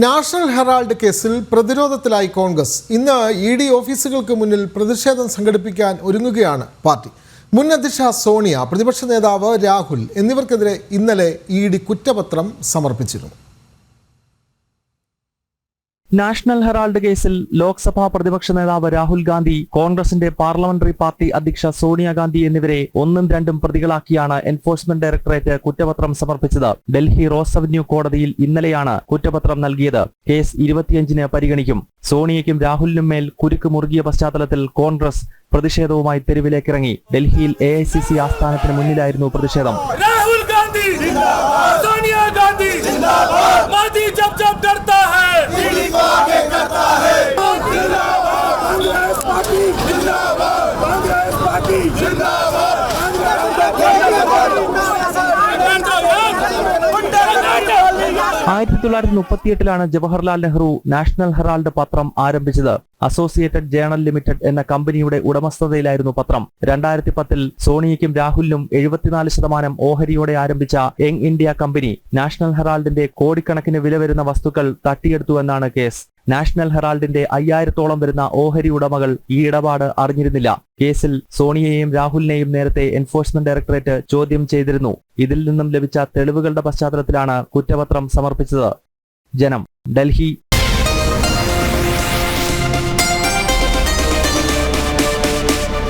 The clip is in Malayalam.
നാഷണൽ ഹെറാൾഡ് കേസിൽ പ്രതിരോധത്തിലായി കോൺഗ്രസ്. ഇന്ന് ഇ.ഡി. ഓഫീസുകൾക്ക് മുന്നിൽ പ്രതിഷേധം സംഘടിപ്പിക്കാൻ ഒരുങ്ങുകയാണ് പാർട്ടി. മുൻ അധ്യക്ഷ സോണിയ, പ്രതിപക്ഷ നേതാവ് രാഹുൽ എന്നിവർക്കെതിരെ ഇന്നലെ ഇ.ഡി. കുറ്റപത്രം സമർപ്പിച്ചിരുന്നു. നാഷണൽ ഹെറാൾഡ് കേസിൽ ലോക്സഭാ പ്രതിപക്ഷ നേതാവ് രാഹുൽ ഗാന്ധി, കോൺഗ്രസിന്റെ പാർലമെന്ററി പാർട്ടി അധ്യക്ഷ സോണിയാഗാന്ധി എന്നിവരെ ഒന്നും രണ്ടും പ്രതികളാക്കിയാണ് എൻഫോഴ്സ്മെന്റ് ഡയറക്ടറേറ്റ് കുറ്റപത്രം സമർപ്പിച്ചത്. ഡൽഹി റോസ് അവന്യൂ കോടതിയിൽ ഇന്നലെയാണ് കുറ്റപത്രം നൽകിയത്. കേസ് 25-ന് പരിഗണിക്കും. സോണിയയ്ക്കും രാഹുലിനും മേൽ കുരുക്ക് മുറുകിയ പശ്ചാത്തലത്തിൽ കോൺഗ്രസ് പ്രതിഷേധവുമായി തെരുവിലേക്കിറങ്ങി. ഡൽഹിയിൽ AICC ആസ്ഥാനത്തിന് മുന്നിലായിരുന്നു പ്രതിഷേധം. राहुल गांधी जिंदाबाद, सोनिया गांधी जिंदाबाद, मोदी जब जब डरता है ईडी को आगे करता है, जिंदाबाद कांग्रेस पार्टी, जिंदाबाद कांग्रेस पार्टी, जिंदाबाद 1938-ലാണ് ജവഹർലാൽ നെഹ്റു നാഷണൽ ഹെറാൾഡ് പത്രം ആരംഭിച്ചത്. അസോസിയേറ്റഡ് ജേണൽ ലിമിറ്റഡ് എന്ന കമ്പനിയുടെ ഉടമസ്ഥതയിലായിരുന്നു പത്രം. 2010-ൽ സോണിയയ്ക്കും രാഹുലിനും 74% ഓഹരിയോടെ ആരംഭിച്ച യങ് ഇന്ത്യ കമ്പനി നാഷണൽ ഹെറാൾഡിന്റെ കോടിക്കണക്കിന് വില വരുന്ന വസ്തുക്കൾ തട്ടിയെടുത്തുവെന്നാണ് കേസ്. നാഷണൽ ഹെറാൾഡിന്റെ 5000-ഓളം വരുന്ന ഓഹരി ഉടമകൾ ഈ ഇടപാട് അറിഞ്ഞിരുന്നില്ല. കേസിൽ സോണിയയെയും രാഹുലിനെയും നേരത്തെ എൻഫോഴ്സ്മെന്റ് ഡയറക്ടറേറ്റ് ചോദ്യം ചെയ്തിരുന്നു. ഇതിൽ നിന്നും ലഭിച്ച തെളിവുകളുടെ പശ്ചാത്തലത്തിലാണ് കുറ്റപത്രം സമർപ്പിച്ചത്. ജനം, ഡൽഹി.